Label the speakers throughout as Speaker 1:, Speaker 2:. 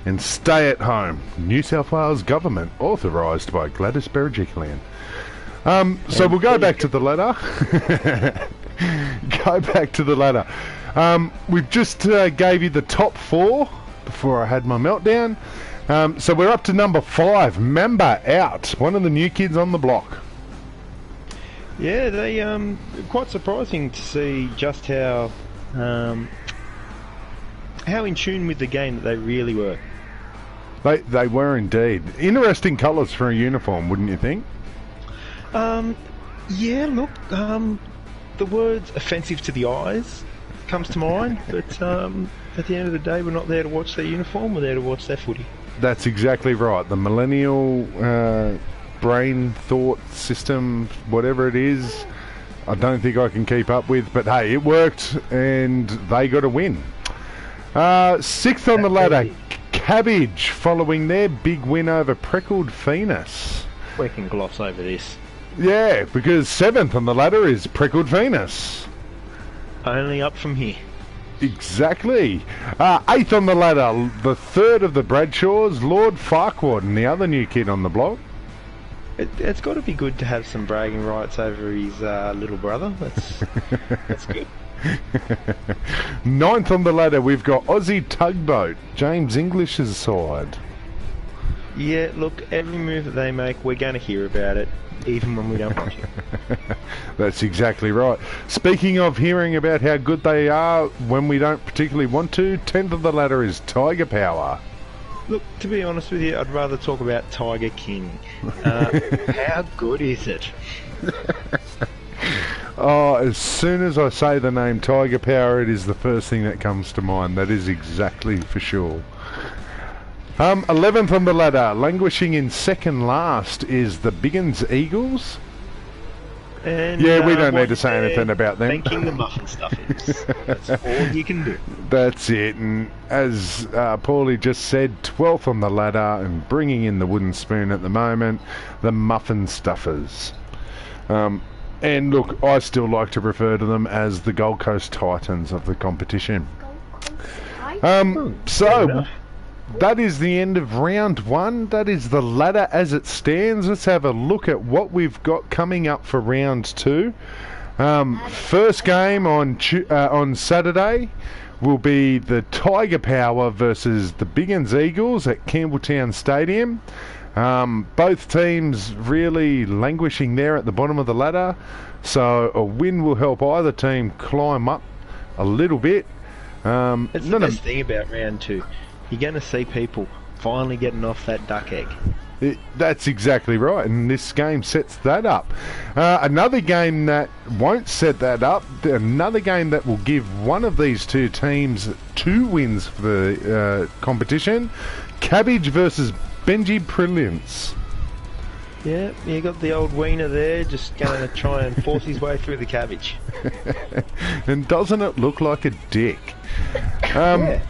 Speaker 1: and stay at home. New South Wales government authorised by Gladys Berejiklian. So we'll go back to the ladder. Go back to the ladder. We've just gave you the top 4 before I had my meltdown. So we're up to number 5, Mamba out, one of the new kids on the block.
Speaker 2: Yeah, they quite surprising to see just how in tune with the game that they really were.
Speaker 1: They were indeed. Interesting colours for a uniform, wouldn't you think?
Speaker 2: Yeah, look, the words offensive to the eyes comes to mind, but at the end of the day, we're not there to watch their uniform, we're there to watch their footy.
Speaker 1: That's exactly right. The millennial brain thought system, whatever it is, I don't think I can keep up with, but hey, it worked and they got a win. 6th on the ladder, Cabbage, following their big win over Freckled Venus.
Speaker 2: We can gloss over this.
Speaker 1: Yeah, because 7th on the ladder is Freckled Venus.
Speaker 2: Only up from here.
Speaker 1: Exactly. 8th on the ladder, the 3rd of the Bradshaws, Lord Farquhar, and the other new kid on the block.
Speaker 2: It's got to be good to have some bragging rights over his little brother. That's good.
Speaker 1: 9th on the ladder, we've got Aussie Tugboat, James English's side.
Speaker 2: Yeah, look, every move that they make, we're going to hear about it, even when we don't watch it.
Speaker 1: That's exactly right. Speaking of hearing about how good they are when we don't particularly want to, 10th of the ladder is Tiger Power.
Speaker 2: Look, to be honest with you, I'd rather talk about Tiger King. How good is it?
Speaker 1: Oh, as soon as I say the name Tiger Power, it is the first thing that comes to mind. That is exactly for sure. 11th on the ladder, languishing in second last, is the Biggins Eagles.
Speaker 2: And,
Speaker 1: yeah, we don't need to say anything about them.
Speaker 2: Thanking the muffin stuffers. That's all you can do.
Speaker 1: That's it. And as Paulie just said, 12th on the ladder and bringing in the wooden spoon at the moment, the muffin stuffers. And look, I still like to refer to them as the Gold Coast Titans of the competition. So that is the end of round 1. That is the ladder as it stands. Let's have a look at what we've got coming up for round 2. First game on Saturday will be the Tiger Power versus the Biggins Eagles at Campbelltown Stadium. Both teams really languishing there at the bottom of the ladder, so a win will help either team climb up a little bit.
Speaker 2: It's the best thing about round 2. You're going to see people finally getting off that duck egg.
Speaker 1: That's exactly right, and this game sets that up. Another game that won't set that up, another game that will give one of these two teams 2 wins for the competition, Cabbage versus Benji Brilliance.
Speaker 2: Yeah, you got the old wiener there just going to try and force his way through the cabbage.
Speaker 1: And doesn't it look like a dick?
Speaker 2: Yeah.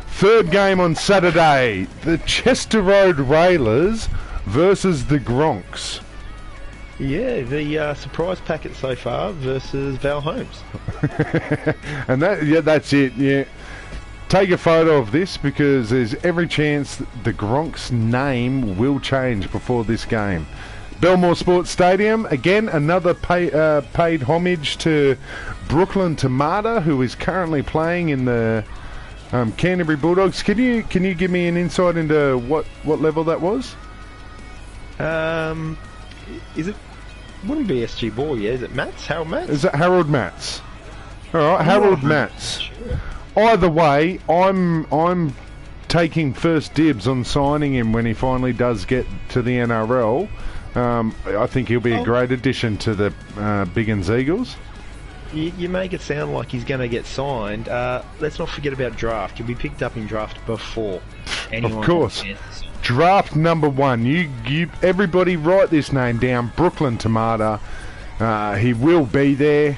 Speaker 1: Third game on Saturday, the Chester Road Railers versus the Gronks.
Speaker 2: Yeah, the surprise packet so far versus Val Holmes.
Speaker 1: And that's it. Yeah, take a photo of this because there's every chance the Gronks name will change before this game. Belmore Sports Stadium, again another paid homage to Brooklyn Tomato, who is currently playing in the Canterbury Bulldogs. Can you give me an insight into what level that was?
Speaker 2: Is it? Wouldn't be SG Ball, yeah? Is it Matts? Harold Matts?
Speaker 1: Is it Harold Matts? All right, Harold Matts. Sure. Either way, I'm taking first dibs on signing him when he finally does get to the NRL. I think he'll be a great addition to the Biggins Eagles.
Speaker 2: You make it sound like he's going to get signed. Let's not forget about draft. He'll be picked up in draft before anyone.
Speaker 1: Of course. Draft number 1. You everybody write this name down. Brooklyn Tomato. He will be there.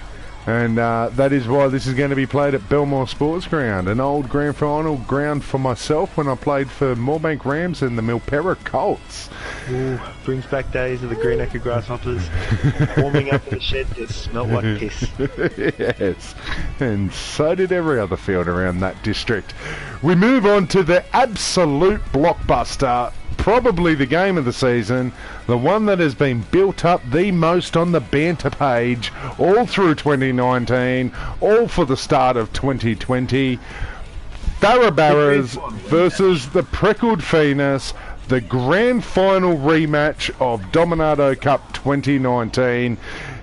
Speaker 1: And that is why this is going to be played at Belmore Sports Ground, an old grand final ground for myself when I played for Moorebank Rams and the Milperra Colts.
Speaker 2: Ooh, brings back days of the Greenacre Grasshoppers warming up in the shed that smelled like piss.
Speaker 1: Yes, and so did every other field around that district. We move on to the absolute blockbuster, probably the game of the season, the one that has been built up the most on the banter page all through 2019, all for the start of 2020. Barrabarras versus the Preckled Phoenix, the grand final rematch of Dominato Cup 2019.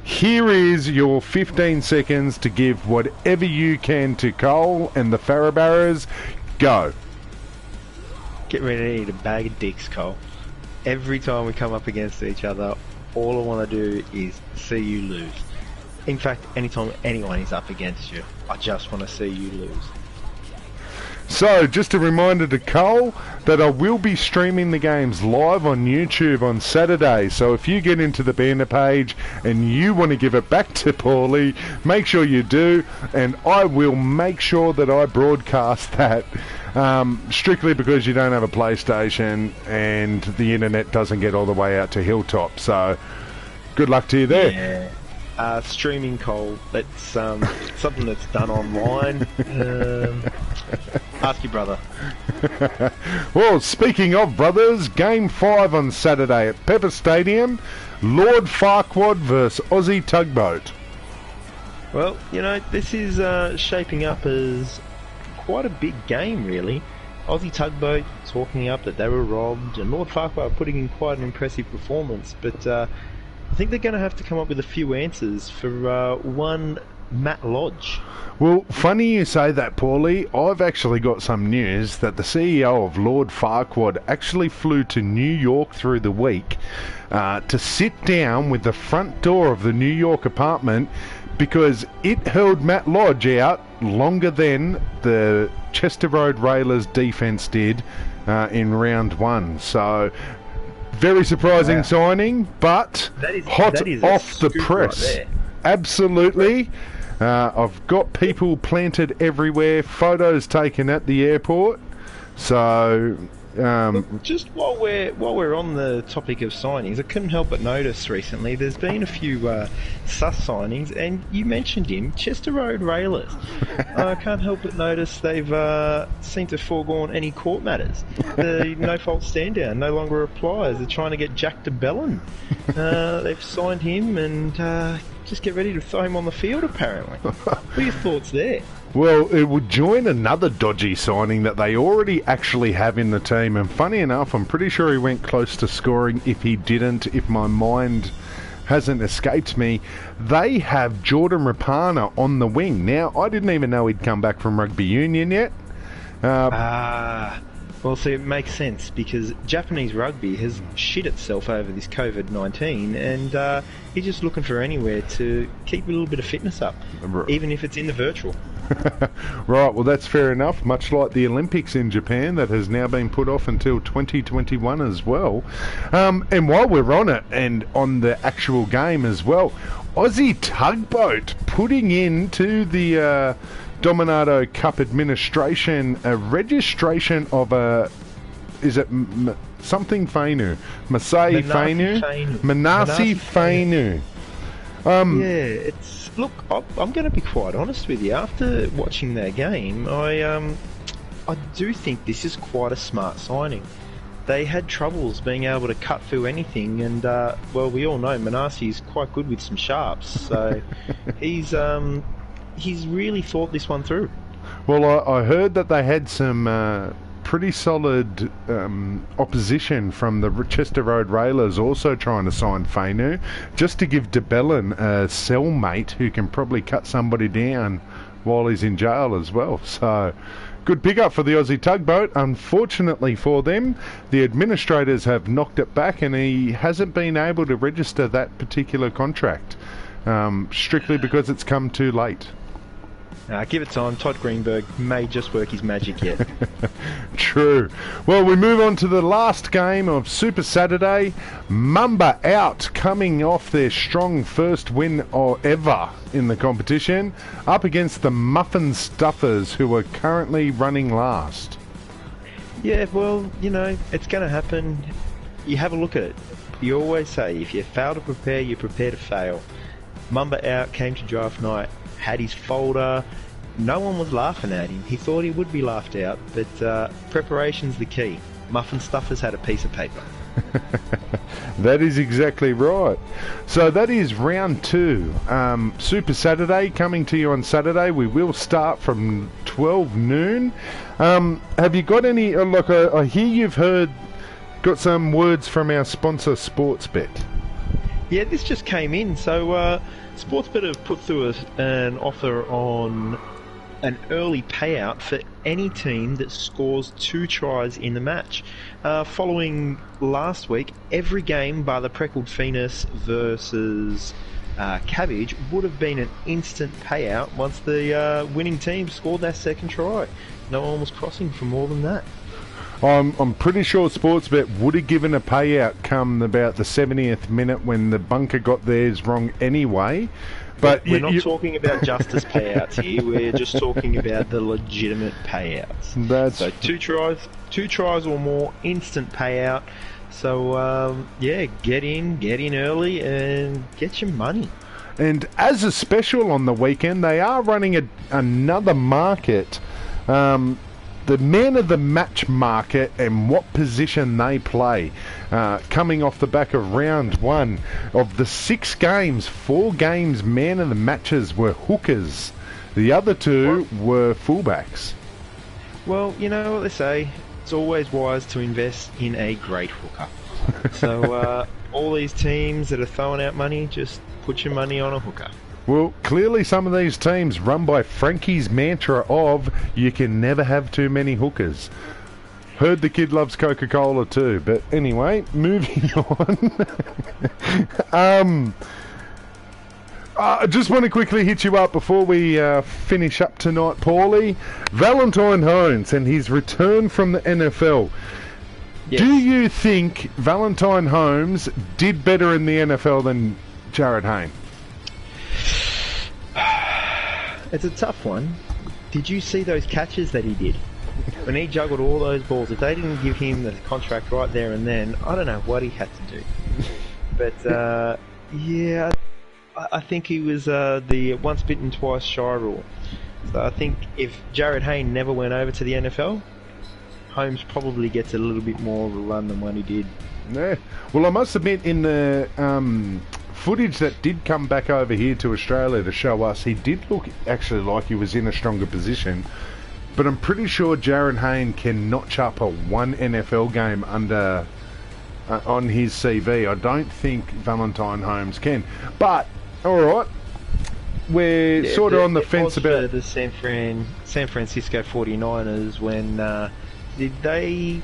Speaker 1: Here is your 15 seconds to give whatever you can to Cole and the Barrabarras. Go.
Speaker 2: Get ready to eat a bag of dicks, Cole. Every time we come up against each other, all I want to do is see you lose. In fact, anytime anyone is up against you, I just want to see you lose.
Speaker 1: So, just a reminder to Cole that I will be streaming the games live on YouTube on Saturday. So if you get into the banner page and you want to give it back to Pauly, make sure you do, and I will make sure that I broadcast that. Strictly because you don't have a PlayStation and the internet doesn't get all the way out to Hilltop. So, good luck to you there.
Speaker 2: Yeah. Streaming, Cole, that's something that's done online. Ask your brother.
Speaker 1: Well, speaking of brothers, Game 5 on Saturday at Pepper Stadium, Lord Farquaad versus Aussie Tugboat.
Speaker 2: Well, you know, this is shaping up as quite a big game, really. Aussie Tugboat talking up that they were robbed, and Lord Farquhar putting in quite an impressive performance, but I think they're going to have to come up with a few answers for one Matt Lodge.
Speaker 1: Well, funny you say that, Paulie. I've actually got some news that the CEO of Lord Farquaad actually flew to New York through the week to sit down with the front door of the New York apartment because it held Matt Lodge out longer than the Chester Road Railers defence did in round 1. So, very surprising signing, but that is off the press. Right, absolutely. I've got people planted everywhere, photos taken at the airport. So,
Speaker 2: look, just while we're on the topic of signings, I couldn't help but notice recently there's been a few sus signings, and you mentioned him, Chester Road Railers. I can't help but notice they've seemed to have foregone any court matters. The no-fault stand-down no longer applies. They're trying to get Jack DeBellin. They've signed him and just get ready to throw him on the field, apparently. What are your thoughts there?
Speaker 1: Well, it would join another dodgy signing that they already actually have in the team, and funny enough, I'm pretty sure he went close to scoring if he didn't, if my mind hasn't escaped me. They have Jordan Rapana on the wing. Now, I didn't even know he'd come back from rugby union yet.
Speaker 2: Well, see, it makes sense because Japanese rugby has shit itself over this COVID-19, and he's just looking for anywhere to keep a little bit of fitness up, even if it's in the virtual.
Speaker 1: Right, well that's fair enough, much like the Olympics in Japan that has now been put off until 2021 as well. And while we're on it, and on the actual game as well, Aussie Tugboat putting into the Dominato Cup administration a registration of a, is it something Fainu? Masai Fainu? Manasi Fainu.
Speaker 2: Yeah, it's... Look, I'm going to be quite honest with you. After watching that game, I do think this is quite a smart signing. They had troubles being able to cut through anything, and well, we all know Manasi's quite good with some sharps, so he's really thought this one through.
Speaker 1: Well, I heard that they had some pretty solid opposition from the Chester Road Railers also trying to sign Fainu, just to give DeBellin a cellmate who can probably cut somebody down while he's in jail as well. So, good pickup for the Aussie Tugboat. Unfortunately for them, the administrators have knocked it back and he hasn't been able to register that particular contract, strictly because it's come too late.
Speaker 2: Give it time. Todd Greenberg may just work his magic yet.
Speaker 1: True. Well, we move on to the last game of Super Saturday. Mumba out, coming off their strong first win ever in the competition, up against the Muffin Stuffers, who are currently running last.
Speaker 2: Yeah, well, you know, it's going to happen. You have a look at it. You always say, if you fail to prepare, you prepare to fail. Mumba out, came to draft night, had his folder. No one was laughing at him. He thought he would be laughed out, but preparation's the key. Muffin Stuffers had a piece of paper.
Speaker 1: That is exactly right. So that is round 2. Super Saturday coming to you on Saturday. We will start from 12 noon. Have you got any, I hear you've got some words from our sponsor Sportsbet.
Speaker 2: Yeah, this just came in. So Sportsbet have put through an offer on an early payout for any team that scores 2 tries in the match. Following last week, every game bar the Freckled Phoenix versus Cabbage would have been an instant payout once the winning team scored their second try. No one was crossing for more than that.
Speaker 1: I'm pretty sure Sportsbet would have given a payout come about the 70th minute when the bunker got theirs wrong anyway. But
Speaker 2: we're not talking about justice payouts here. We're just talking about the legitimate payouts. So 2 tries or more, instant payout. So yeah, get in early and get your money.
Speaker 1: And as a special on the weekend, they are running another market. The man of the match market and what position they play. Coming off the back of round 1 of the 6 games, 4 games man of the matches were hookers. The other 2 were fullbacks.
Speaker 2: Well, you know what they say, it's always wise to invest in a great hooker. So all these teams that are throwing out money, just put your money on a hooker.
Speaker 1: Well, clearly some of these teams run by Frankie's mantra of you can never have too many hookers. Heard the kid loves Coca-Cola too, but anyway, moving on. I just want to quickly hit you up before we finish up tonight, Paulie. Valentine Holmes and his return from the NFL. Yes. Do you think Valentine Holmes did better in the NFL than Jared Hayne?
Speaker 2: It's a tough one. Did you see those catches that he did? When he juggled all those balls, if they didn't give him the contract right there and then, I don't know what he had to do. But, yeah, I think he was the once bitten, twice shy rule. So I think if Jared Hayne never went over to the NFL, Holmes probably gets a little bit more of a run than what he did.
Speaker 1: Yeah. Well, I must admit, in the footage that did come back over here to Australia to show us, he did look actually like he was in a stronger position. But I'm pretty sure Jared Hayne can notch up a 1 NFL game under on his CV. I don't think Valentine Holmes can. But all right, we're sort of on the fence about
Speaker 2: the San Francisco 49ers. When did they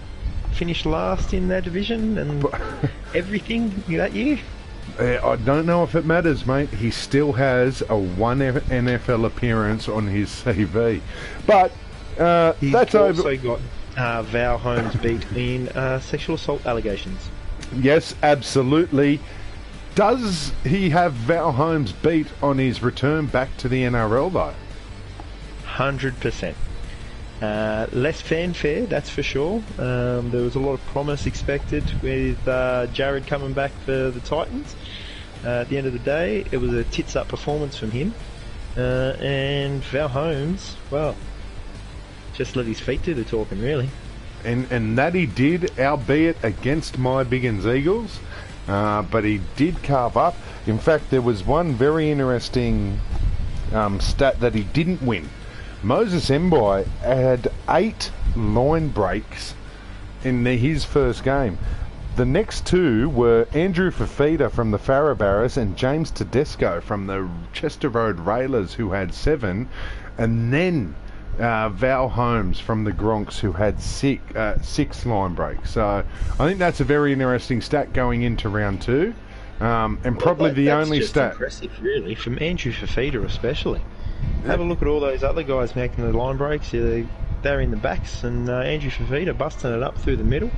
Speaker 2: finish last in their division and everything that year?
Speaker 1: I don't know if it matters, mate. He still has a 1 NFL appearance on his CV. But
Speaker 2: he's
Speaker 1: that's
Speaker 2: also
Speaker 1: over.
Speaker 2: got Val Holmes beat in sexual assault allegations.
Speaker 1: Yes, absolutely. Does he have Val Holmes beat on his return back to the NRL, though?
Speaker 2: 100%. Less fanfare, that's for sure. There was a lot of promise expected with Jared coming back for the Titans. At the end of the day, it was a tits-up performance from him. And Val Holmes, well, just let his feet do the talking, really.
Speaker 1: And that he did, albeit against my Biggins Eagles. But he did carve up. In fact, there was one very interesting stat that he didn't win. Moses Mbai had 8 line breaks in his first game. The next 2 were Andrew Fafita from the Farabarras and James Tedesco from the Chester Road Railers, who had 7, and then Val Holmes from the Gronks, who had 6 line breaks. So I think that's a very interesting stat going into round 2, and probably the only stat.
Speaker 2: Impressive, really, from Andrew Fafita especially. Have a look at all those other guys making the line breaks. they're in the backs, and Andrew Fafita busting it up through the middle.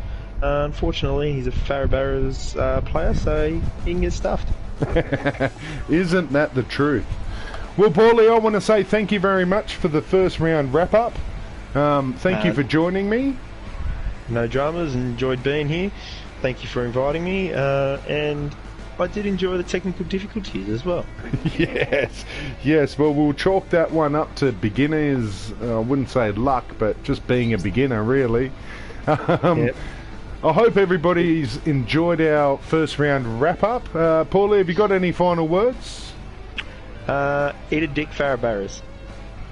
Speaker 2: Unfortunately, he's a Farrabarras player, so he can get stuffed.
Speaker 1: Isn't that the truth? Well, Paulie, I want to say thank you very much for the first round wrap-up. Thank you for joining me.
Speaker 2: No dramas, enjoyed being here. Thank you for inviting me, and I did enjoy the technical difficulties as well. Yes. Well, we'll chalk that one up to beginners. I wouldn't say luck, but just being a beginner, really. Yep.
Speaker 1: I hope everybody's enjoyed our first round wrap-up. Paulie, have you got any final words?
Speaker 2: Eat a dick, Farrabarras.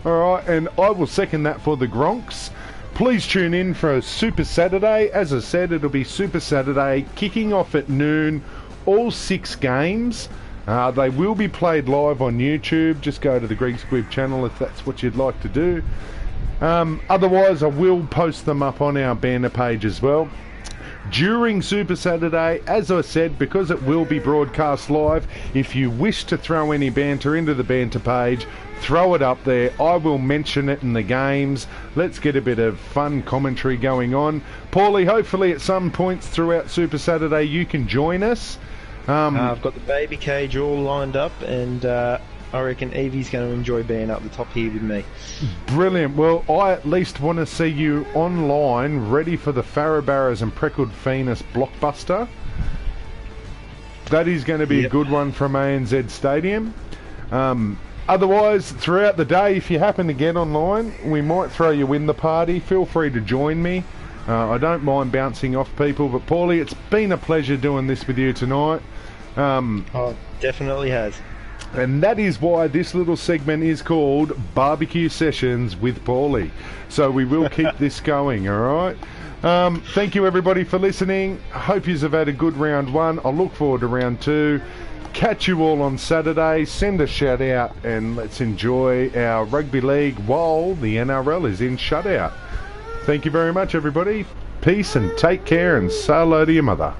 Speaker 1: Alright, and I will second that for the Gronks. Please tune in for Super Saturday. As I said, it'll be Super Saturday, kicking off at noon, all 6 games. They will be played live on YouTube. Just go to the Greg Squibb channel if that's what you'd like to do. Otherwise, I will post them up on our banner page as well. During Super Saturday, as I said, because it will be broadcast live, if you wish to throw any banter into the banter page, throw it up there. I will mention it in the games. Let's get a bit of fun commentary going on. Paulie, hopefully at some points throughout Super Saturday you can join us.
Speaker 2: I've got the baby cage all lined up, and I reckon Evie's going to enjoy being up the top here with me.
Speaker 1: Brilliant. Well, I at least want to see you online, ready for the Farrabarras and Preckled Phoenix blockbuster. That is going to be a good one from ANZ Stadium. Otherwise, throughout the day, if you happen to get online, we might throw you in the party. Feel free to join me. I don't mind bouncing off people, but Paulie, it's been a pleasure doing this with you tonight.
Speaker 2: Oh, definitely has.
Speaker 1: And that is why this little segment is called Barbecue Sessions with Paulie. So we will keep this going, alright? Thank you everybody for listening. Hope you have had a good round 1. I look forward to round 2. Catch you all on Saturday. Send a shout out and let's enjoy our rugby league while the NRL is in shutout. Thank you very much everybody. Peace and take care and say hello to your mother.